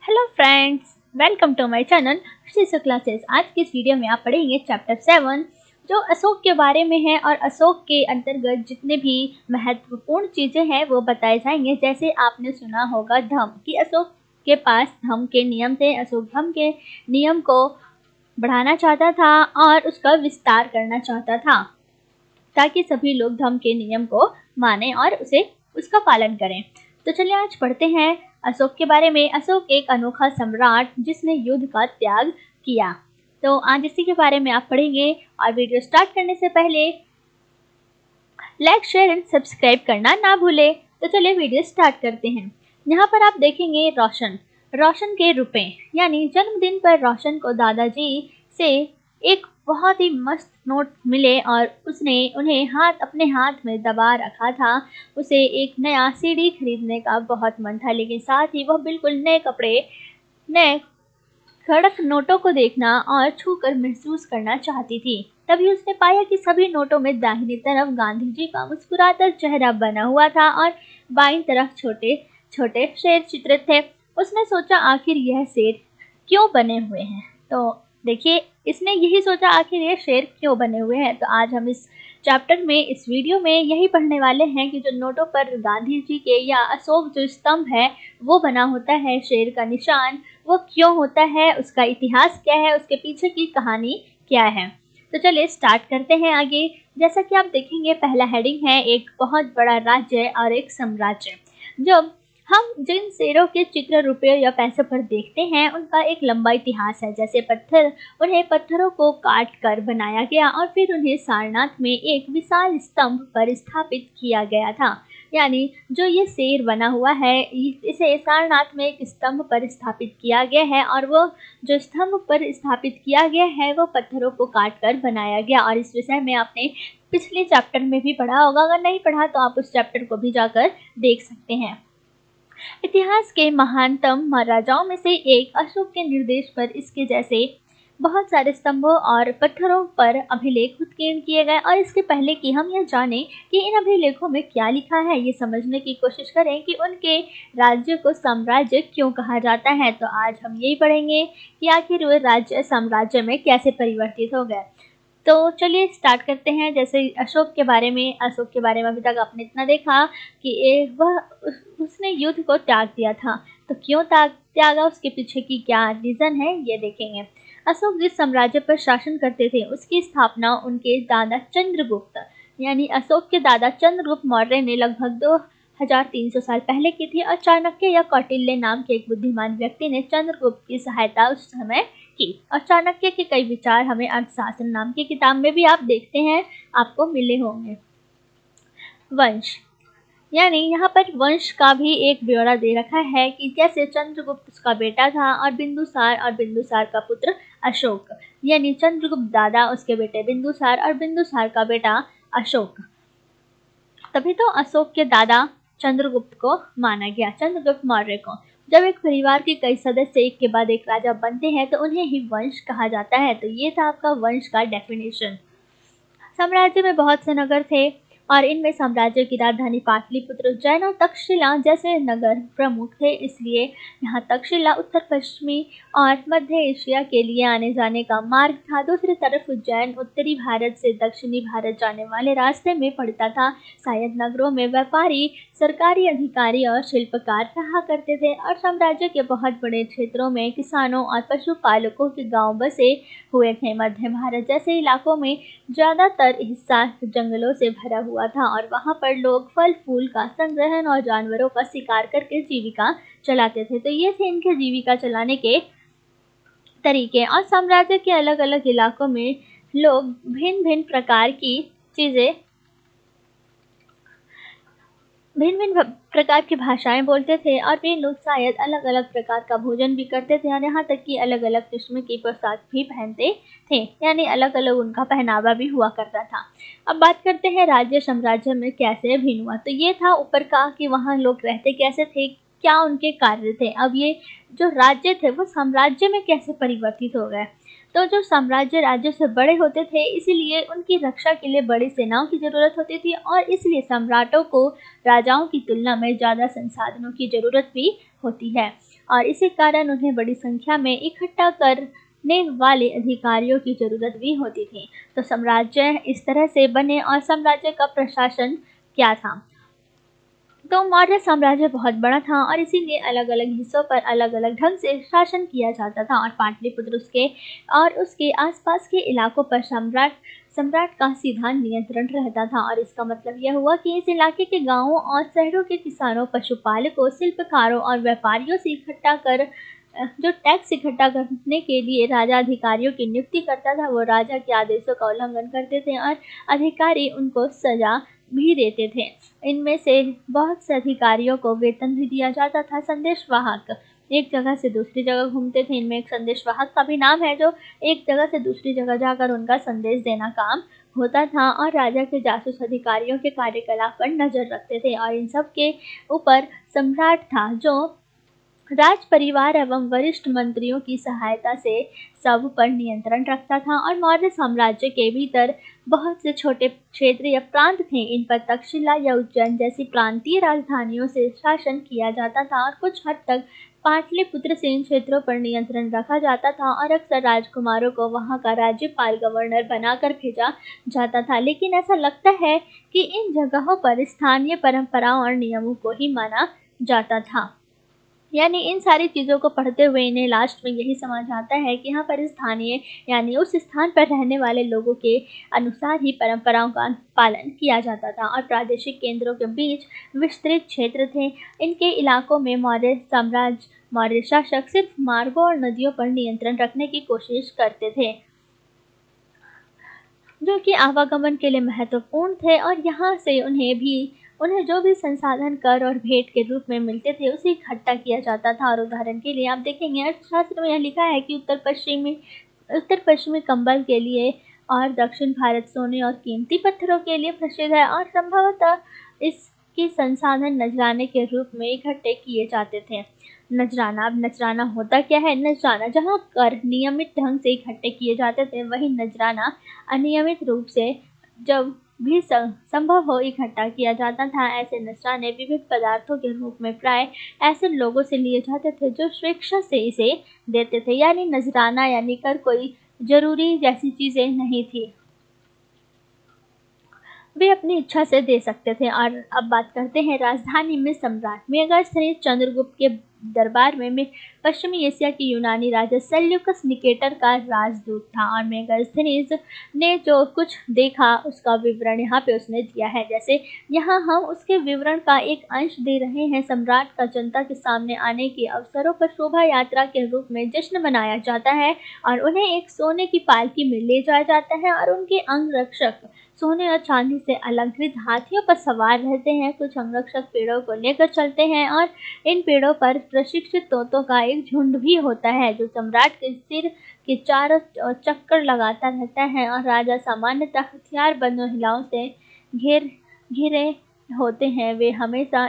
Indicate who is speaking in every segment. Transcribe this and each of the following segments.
Speaker 1: Hello friends, welcome to my channel Shri classes. आज की इस वीडियो में आप पढ़ेंगे चैप्टर 7 जो अशोक के बारे में है और अशोक के अंतर्गत जितने भी महत्वपूर्ण चीज़ें हैं वो बताए जाएंगे। जैसे आपने सुना होगा धम्म कि अशोक के पास धम्म के नियम थे। अशोक धम्म के नियम को बढ़ाना चाहता था और उसका विस्तार करना चाहता था ताकि सभी लोग धम्म के नियम को माने और उसका पालन करें। तो चलिए आज पढ़ते हैं अशोक के बारे में। अशोक एक अनोखा सम्राट जिसने युद्ध का त्याग किया। तो आज इसी के बारे में आप पढ़ेंगे। और वीडियो स्टार्ट करने से पहले लाइक, शेयर एंड सब्सक्राइब करना ना भूले। तो चलिए वीडियो स्टार्ट करते हैं। यहाँ पर आप देखेंगे रोशन के रुपए, यानी जन्मदिन पर रोशन को दादाजी से एक बहुत ही मस्त नोट मिले और उसने उन्हें अपने हाथ में दबा रखा था। उसे एक नया सीडी खरीदने का बहुत मन था, लेकिन साथ ही वह बिल्कुल नए कपड़े, नए कड़क नोटों को देखना और छूकर महसूस करना चाहती थी। तभी उसने पाया कि सभी नोटों में दाहिनी तरफ गांधी जी का मुस्कुराता चेहरा बना हुआ था और बाईं तरफ छोटे छोटे शेर चित्रित थे। उसने सोचा आखिर यह शेर क्यों बने हुए हैं। तो देखिए, इसने यही सोचा आखिर ये शेर क्यों बने हुए हैं। तो आज हम इस चैप्टर में, इस वीडियो में यही पढ़ने वाले हैं कि जो नोटों पर गांधी जी के या अशोक जो स्तंभ है वो बना होता है, शेर का निशान, वो क्यों होता है, उसका इतिहास क्या है, उसके पीछे की कहानी क्या है। तो चलिए स्टार्ट करते हैं आगे। जैसा कि आप देखेंगे पहला हेडिंग है एक बहुत बड़ा राज्य और एक साम्राज्य। जब हम जिन शेरों के चित्र रुपये या पैसे पर देखते हैं उनका एक लंबा इतिहास है। जैसे उन्हें पत्थरों को काट कर बनाया गया और फिर उन्हें सारनाथ में एक विशाल स्तंभ पर स्थापित किया गया था। यानी जो ये शेर बना हुआ है इसे सारनाथ में एक स्तंभ पर स्थापित किया गया है और वो जो स्तंभ पर स्थापित किया गया है वो पत्थरों को काट कर बनाया गया। और इस विषय में आपने पिछले चैप्टर में भी पढ़ा होगा, अगर नहीं पढ़ा तो आप उस चैप्टर को भी जाकर देख सकते हैं। इतिहास के महानतम महाराजाओं में से एक अशोक के निर्देश पर इसके जैसे बहुत सारे स्तंभों और पत्थरों पर अभिलेख उत्कीर्ण किए गए। और इसके पहले कि हम यह जानें कि इन अभिलेखों में क्या लिखा है, ये समझने की कोशिश करें कि उनके राज्य को साम्राज्य क्यों कहा जाता है। तो आज हम यही पढ़ेंगे कि आखिर वे राज्य साम्राज्य में कैसे परिवर्तित हो गए। तो चलिए स्टार्ट करते हैं। जैसे अशोक के बारे में अभी तक आपने इतना देखा कि उसने युद्ध को त्याग दिया था। तो क्यों त्यागा, उसके पीछे की क्या रीजन है ये देखेंगे। अशोक जिस साम्राज्य पर शासन करते थे उसकी स्थापना उनके दादा चंद्रगुप्त, यानी अशोक के दादा चंद्रगुप्त मौर्य ने लगभग 2300 साल पहले की थी। और चाणक्य या कौटिल्य नाम के एक बुद्धिमान व्यक्ति ने चंद्रगुप्त की सहायता उस समय की। और चाणक्य के कई विचार हमें अर्थशास्त्र नाम की किताब में भी आप देखते हैं, आपको मिले होंगे। वंश, यानी यहाँ पर वंश का भी एक ब्यौरा दे रखा है कि कैसे चंद्रगुप्त उसका बेटा था और बिंदुसार का पुत्र अशोक, यानी चंद्रगुप्त दादा, उसके बेटे बिंदुसार और बिंदुसार का बेटा अशोक। तभी तो अशोक के दादा चंद्रगुप्त को माना गया, चंद्रगुप्त मौर्य को। जब एक परिवार के कई सदस्य एक के बाद एक राजा बनते हैं तो उन्हें ही वंश कहा जाता है। तो ये था आपका वंश का डेफिनेशन। साम्राज्य में बहुत से नगर थे और इनमें साम्राज्य की राजधानी पाटलिपुत्र, उज्जैन और तक्षशिला जैसे नगर प्रमुख थे। इसलिए यहाँ तक्षशिला उत्तर पश्चिमी और मध्य एशिया के लिए आने जाने का मार्ग था। दूसरी तरफ उज्जैन उत्तरी भारत से दक्षिणी भारत जाने वाले रास्ते में पड़ता था। शायद नगरों में व्यापारी, सरकारी अधिकारी और शिल्पकार रहा करते थे और साम्राज्य के बहुत बड़े क्षेत्रों में किसानों और पशुपालकों के गांव बसे हुए थे। मध्य भारत जैसे इलाकों में ज्यादातर हिस्सा जंगलों से भरा हुआ था और वहां पर लोग फल फूल का संग्रहण और जानवरों का शिकार करके जीविका चलाते थे। तो ये थे इनके जीविका चलाने के तरीके। और साम्राज्य के अलग अलग इलाकों में लोग भिन्न भिन्न प्रकार की भाषाएं बोलते थे और वे लोग शायद अलग अलग प्रकार का भोजन भी करते थे और यहाँ तक कि अलग अलग किस्म की पोशाक भी पहनते थे, यानी अलग अलग उनका पहनावा भी हुआ करता था। अब बात करते हैं राज्य साम्राज्य में कैसे भिन्न हुआ। तो ये था ऊपर का कि वहाँ लोग रहते कैसे थे, क्या उनके कार्य थे। अब ये जो राज्य थे वो साम्राज्य में कैसे परिवर्तित हो गए। तो जो साम्राज्य राज्य से बड़े होते थे इसलिए उनकी रक्षा के लिए बड़ी सेनाओं की जरूरत होती थी और इसलिए सम्राटों को राजाओं की तुलना में ज्यादा संसाधनों की जरूरत भी होती है। और इसी कारण उन्हें बड़ी संख्या में इकट्ठा करने वाले अधिकारियों की जरूरत भी होती थी। तो साम्राज्य इस तरह से बने और साम्राज्य का प्रशासन क्या था? तो मौर्य साम्राज्य बहुत बड़ा था और इसीलिए अलग अलग हिस्सों पर अलग अलग ढंग से शासन किया जाता था और पाटलिपुत्र उसके और उसके आसपास के इलाकों पर सम्राट सम्राट का सीधा नियंत्रण रहता था। और इसका मतलब यह हुआ कि इस इलाके के गांवों और शहरों के किसानों, पशुपालकों, शिल्पकारों और व्यापारियों से इकट्ठा कर जो टैक्स इकट्ठा करने के लिए राजा अधिकारियों की नियुक्ति करता था, वो राजा के आदेशों का उल्लंघन करते थे और अधिकारी उनको सजा भी देते थे। इनमें से बहुत से अधिकारियों को वेतन भी दिया जाता था। संदेशवाहक एक जगह से दूसरी जगह घूमते थे। इनमें एक संदेशवाहक का भी नाम है, जो एक जगह से दूसरी जगह जाकर उनका संदेश देना काम होता था और राजा के जासूस अधिकारियों के कार्यकलाप पर नजर रखते थे। और इन सब के ऊपर सम्राट था, जो राज परिवार एवं वरिष्ठ मंत्रियों की सहायता से सब पर नियंत्रण रखता था। और मौर्य साम्राज्य के भीतर बहुत से छोटे क्षेत्र या प्रांत थे। इन पर तक्षशिला या उज्जैन जैसी प्रांतीय राजधानियों से शासन किया जाता था और कुछ हद तक पाटलिपुत्र से इन क्षेत्रों पर नियंत्रण रखा जाता था और अक्सर राजकुमारों को वहां का राज्यपाल, गवर्नर बनाकर भेजा जाता था। लेकिन ऐसा लगता है कि इन जगहों पर स्थानीय परंपराओं और नियमों को ही माना जाता था। यानी इन सारी चीज़ों को पढ़ते हुए इन्हें लास्ट में यही समझ आता है कि यहाँ पर स्थानीय यानी उस स्थान पर रहने वाले लोगों के अनुसार ही परंपराओं का पालन किया जाता था। और प्रादेशिक केंद्रों के बीच विस्तृत क्षेत्र थे। इनके इलाकों में मौर्य शासक सिर्फ मार्गों और नदियों पर नियंत्रण रखने की कोशिश करते थे, जो कि आवागमन के लिए महत्वपूर्ण थे। और यहाँ से उन्हें जो भी संसाधन कर और भेंट के रूप में मिलते थे, उसे इकट्ठा किया जाता था। और उदाहरण के लिए आप देखेंगे अर्थशास्त्र में यह लिखा है कि उत्तर पश्चिमी कंबल के लिए और दक्षिण भारत सोने और कीमती पत्थरों के लिए प्रसिद्ध है। और संभवतः इसकी संसाधन नजराने के रूप में इकट्ठे किए जाते थे। नजराना, अब नजराना होता क्या है? नजराना जहाँ कर नियमित ढंग से इकट्ठे किए जाते थे, वही नजराना अनियमित रूप से जब भी संभव हो इकट्ठा किया जाता था। ऐसे नजराने विविध पदार्थों के रूप में प्राय ऐसे लोगों से लिए जाते थे जो स्वेच्छा से इसे देते थे। यानी नजराना यानी कर कोई जरूरी जैसी चीजें नहीं थी, वे अपनी इच्छा से दे सकते थे। और अब बात करते हैं राजधानी में सम्राट। मेगास्थनीज चंद्रगुप्त के दरबार में पश्चिमी एशिया की यूनानी राजा सेल्यूकस निकेटर का राजदूत था। और मेगास्थनीज ने जो कुछ देखा उसका विवरण यहाँ पे उसने दिया है। जैसे यहाँ हम उसके विवरण का एक अंश दे रहे हैं। सम्राट का जनता के सामने आने के अवसरों पर शोभा यात्रा के रूप में जश्न मनाया जाता है और उन्हें एक सोने की पालकी में ले जाया जाता है और उनके अंगरक्षक सोने और चांदी से अलंकृत हाथियों पर सवार रहते हैं। कुछ अंगरक्षक पेड़ों को लेकर चलते हैं और इन पेड़ों पर प्रशिक्षित तोतों का एक झुंड भी होता है, जो सम्राट के सिर के चारों चक्कर लगाता रहता है। और राजा सामान्यतः हथियारबंद महिलाओं से घिरे होते हैं। वे हमेशा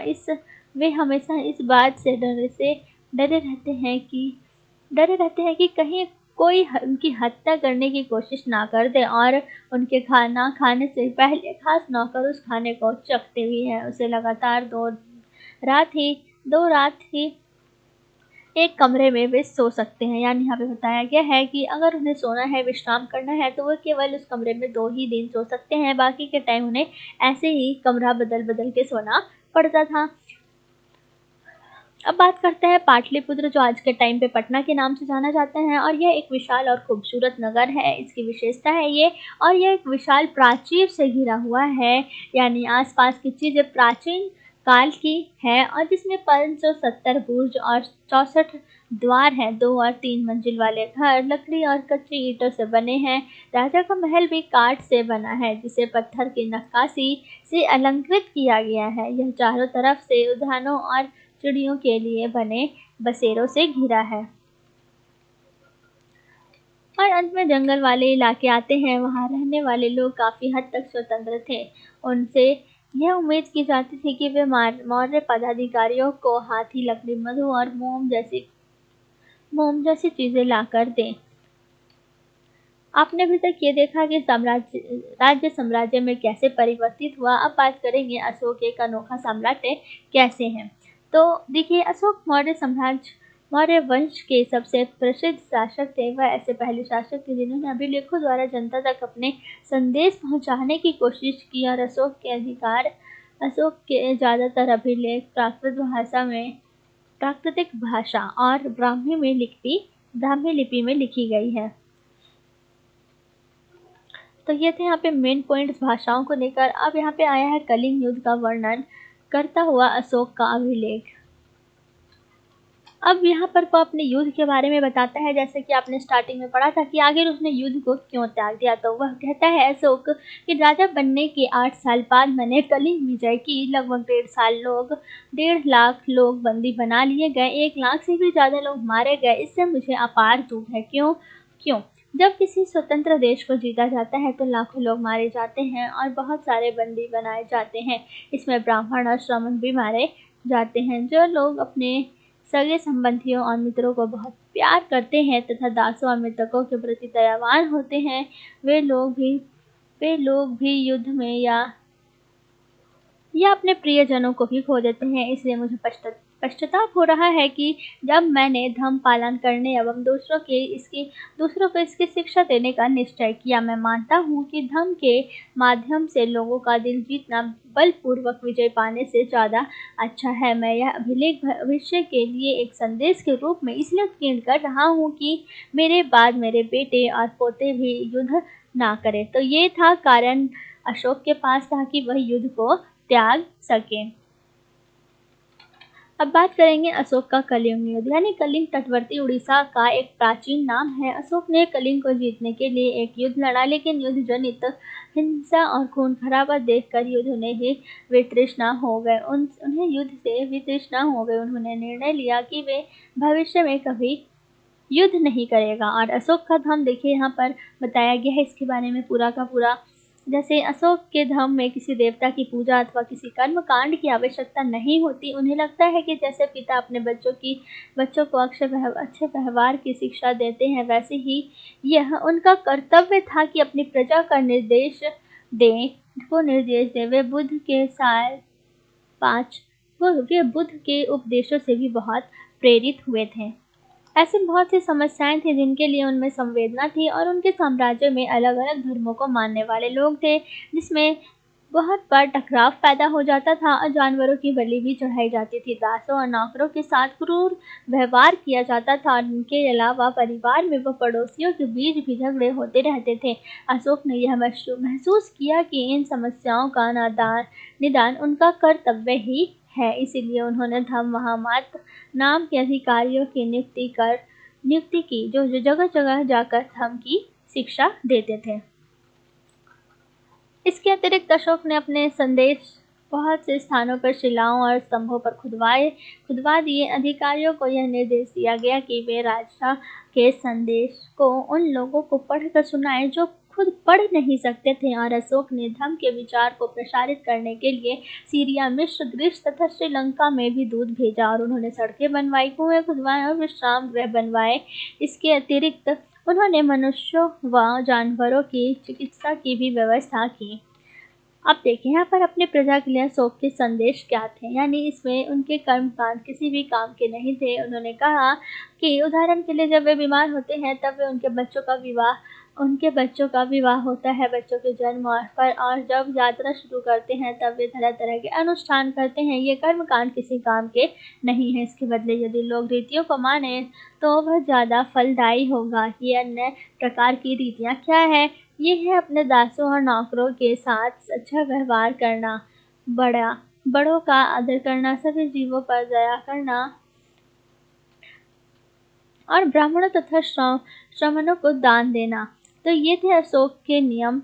Speaker 1: इस बात से डरे रहते हैं कि कहीं कोई उनकी हत्या करने की कोशिश ना कर दे। और उनके खाना खाने से पहले खास नौकर उस खाने को चखते भी हैं। उसे लगातार दो रात ही एक कमरे में वे सो सकते हैं। यानी यहाँ पे बताया गया है कि अगर उन्हें सोना है, विश्राम करना है, तो वो केवल उस कमरे में 2 ही दिन सो सकते हैं। बाकी के टाइम उन्हें ऐसे ही कमरा बदल बदल के सोना पड़ता था। अब बात करते हैं पाटलिपुत्र, जो आज के टाइम पे पटना के नाम से जाना जाता है। और यह एक विशाल और खूबसूरत नगर है। इसकी विशेषता है यह एक विशाल प्राचीर से घिरा हुआ है। यानी आसपास की चीजें प्राचीन काल की है और जिसमें 570 बुर्ज और 64 द्वार हैं। 2 और 3 मंजिल वाले घर लकड़ी और कच्ची ईंटों से बने हैं। राजा का महल भी काठ से बना है, जिसे पत्थर की नक्काशी से अलंकृत किया गया है। यह चारों तरफ से उद्यानों और चिड़ियों के लिए बने बसेरों से घिरा है। और अंत में जंगल वाले इलाके आते हैं। वहां रहने वाले लोग काफी हद तक स्वतंत्र थे। उनसे यह उम्मीद की जाती थी कि वे मौर्य पदाधिकारियों को हाथी, लकड़ी, मधु और मोम जैसी चीजें लाकर दें। आपने अभी तक ये देखा कि राज्य साम्राज्य में कैसे परिवर्तित हुआ। अब बात करेंगे अशोक एक अनोखा साम्राज्य कैसे हैं। तो देखिए, अशोक मौर्य साम्राज्य मौर्य वंश के सबसे प्रसिद्ध शासक थे। वह ऐसे पहले शासक थे जिन्होंने अभिलेखों द्वारा जनता तक अपने संदेश पहुंचाने की कोशिश की, और अशोक के ज़्यादातर अभिलेख प्राकृतिक भाषा और ब्राह्मी लिपि में लिखी गई है। तो ये थे यहाँ पे मेन पॉइंट्स भाषाओं को लेकर। अब यहाँ पे आया है कलिंग युद्ध का वर्णन करता हुआ अशोक का अभिलेख। अब यहाँ पर वो अपने युद्ध के बारे में बताता है, जैसे कि आपने स्टार्टिंग में पढ़ा था कि आखिर उसने युद्ध को क्यों त्याग दिया। तो वह कहता है अशोक कि राजा बनने के 8 साल बाद मैंने कलिंग विजय की। लगभग 1.5 लाख लोग बंदी बना लिए गए, 1 लाख से भी ज्यादा लोग मारे गए। इससे मुझे अपार दुख है। क्यों? जब किसी स्वतंत्र देश को जीता जाता है तो लाखों लोग मारे जाते हैं और बहुत सारे बंदी बनाए जाते हैं। इसमें ब्राह्मण और श्रमण भी मारे जाते हैं। जो लोग अपने सगे संबंधियों और मित्रों को बहुत प्यार करते हैं तथा दासों और मृतकों के प्रति दयावान होते हैं, वे लोग भी युद्ध में या अपने प्रियजनों को भी खो देते हैं। इसलिए मुझे पश्चाताप हो रहा है कि जब मैंने धर्म पालन करने एवं दूसरों को इसकी शिक्षा देने का निश्चय किया। मैं मानता हूँ कि धर्म के माध्यम से लोगों का दिल जीतना बलपूर्वक विजय पाने से ज्यादा अच्छा है। मैं यह अभिलेख भविष्य के लिए एक संदेश के रूप में इसलिए उत्कीर्ण कर रहा हूँ कि मेरे बाद मेरे बेटे और पोते भी युद्ध ना करें। तो ये था कारण अशोक के पास था कि वह युद्ध को त्याग सके। अब बात करेंगे अशोक का कलिंग युद्ध, यानी कलिंग तटवर्ती उड़ीसा का एक प्राचीन नाम है। अशोक ने कलिंग को जीतने के लिए एक युद्ध लड़ा, लेकिन युद्ध जनित हिंसा और खून खराबा देखकर उन्हें वितृष्णा हो गए। उन्होंने निर्णय लिया कि वे भविष्य में कभी युद्ध नहीं करेगा। और अशोक का धर्म देखिए यहाँ पर बताया गया है इसके बारे में पूरा का पूरा। जैसे अशोक के धर्म में किसी देवता की पूजा अथवा किसी कर्म कांड की आवश्यकता नहीं होती। उन्हें लगता है कि जैसे पिता अपने बच्चों को अच्छे व्यवहार की शिक्षा देते हैं, वैसे ही यह उनका कर्तव्य था कि अपनी प्रजा का निर्देश दें। वे बुद्ध के उपदेशों से भी बहुत प्रेरित हुए थे। ऐसी बहुत सी समस्याएं थी जिनके लिए उनमें संवेदना थी, और उनके साम्राज्य में अलग अलग धर्मों को मानने वाले लोग थे, जिसमें बहुत बार टकराव पैदा हो जाता था और जानवरों की बलि भी चढ़ाई जाती थी। दासों और नौकरों के साथ क्रूर व्यवहार किया जाता था, और इनके अलावा परिवार में व पड़ोसियों के बीच भी झगड़े होते रहते थे। अशोक ने यह महसूस किया कि इन समस्याओं का निदान उनका कर्तव्य ही है। इसीलिए उन्होंने धम्म महामात्र नाम के अधिकारियों की नियुक्ति की, जो जगह जगह जाकर धर्म की शिक्षा देते थे। इसके अतिरिक्त अशोक ने अपने संदेश बहुत से स्थानों पर शिलाओं और स्तंभों पर खुदवा दिए। अधिकारियों को यह निर्देश दिया गया कि वे राजा के संदेश को उन लोगों को पढ़कर सुनाएं जो खुद पढ़ नहीं सकते थे। और अशोक ने धर्म के विचार को प्रसारित करने के लिए सीरिया, मिस्र, ग्रीस तथा श्रीलंका में भी दूत भेजा, और उन्होंने सड़कें बनवाई, कुएं खुदवाए और विश्राम गृह बनवाए। इसके अतिरिक्त उन्होंने मनुष्यों व जानवरों की चिकित्सा की भी व्यवस्था की। अब देखिए यहाँ पर अपने प्रजा के लिए अशोक के संदेश क्या थे, यानी इसमें उनके कर्मकांड किसी भी काम के नहीं थे। उन्होंने कहा कि उदाहरण के लिए जब वे बीमार होते हैं तब वे उनके बच्चों का विवाह होता है, बच्चों के जन्म पर, और जब यात्रा शुरू करते हैं तब वे तरह तरह के अनुष्ठान करते हैं। ये कर्मकांड किसी काम के नहीं है। इसके बदले यदि लोग रीतियों को माने तो वह ज्यादा फलदायी होगा। ये अन्य प्रकार की रीतियां क्या है? ये है अपने दासों और नौकरों के साथ अच्छा व्यवहार करना, बड़ों का आदर करना, सभी जीवों पर दया करना, और ब्राह्मणों तथा श्रमणों को दान देना। तो ये थे अशोक के नियम,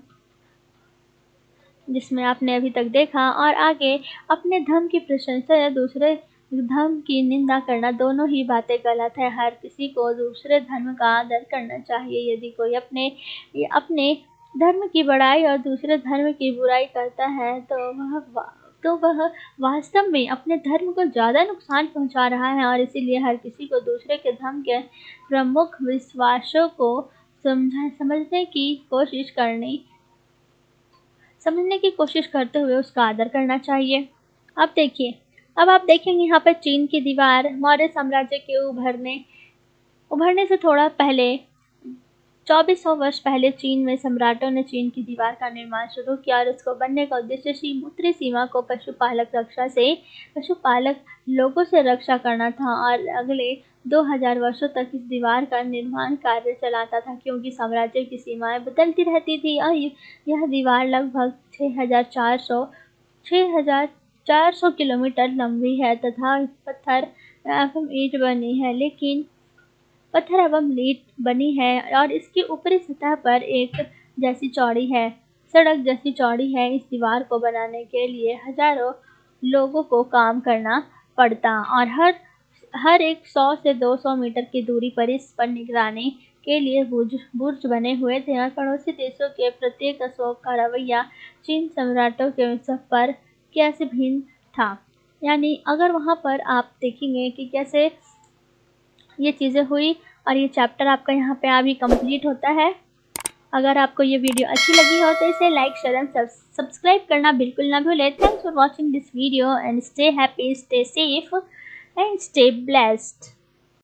Speaker 1: जिसमें आपने अभी तक देखा। और आगे अपने धर्म की प्रशंसा या दूसरे धर्म की निंदा करना, दोनों ही बातें गलत है। हर किसी को दूसरे धर्म का आदर करना चाहिए। यदि कोई अपने धर्म की बड़ाई और दूसरे धर्म की बुराई करता है तो वह वास्तव में अपने धर्म को ज्यादा नुकसान पहुंचा रहा है। और इसीलिए हर किसी को दूसरे के धर्म के प्रमुख विश्वासों को समझने की कोशिश करते हुए उसका आदर करना चाहिए। अब देखिए अब आप देखेंगे यहाँ पर चीन की दीवार मौर्य साम्राज्य के उभरने से थोड़ा पहले 2400 वर्ष पहले चीन में सम्राटों ने चीन की दीवार का निर्माण शुरू किया और इसको बनने का उद्देश्य उत्तरी सीमा को पशुपालक लोगों से रक्षा करना था और अगले 2000 वर्षों तक इस दीवार का निर्माण कार्य चलाता था, क्योंकि साम्राज्य की सीमाएं बदलती रहती थी और यह दीवार लगभग 6400 किलोमीटर लंबी है तथा पत्थर एवं ईंट बनी है और इसकी ऊपरी सतह पर सड़क जैसी चौड़ी है। इस दीवार को बनाने के लिए हजारों लोगों को काम करना पड़ता और हर एक 100 से 200 मीटर की दूरी पर इस पर निगरानी के लिए बुर्ज बने हुए थे और पड़ोसी देशों के प्रत्येक अशोक का रवैया चीन सम्राटों के सब पर कैसे भिन्न था। यानी अगर वहाँ पर आप देखेंगे कि कैसे ये चीज़ें हुई और ये चैप्टर आपका यहाँ पे अभी कंप्लीट होता है। अगर आपको ये वीडियो अच्छी लगी हो तो इसे लाइक शेयर एंड सब्सक्राइब करना बिल्कुल ना भूलें। Thanks for watching this video and stay happy, stay safe and stay blessed.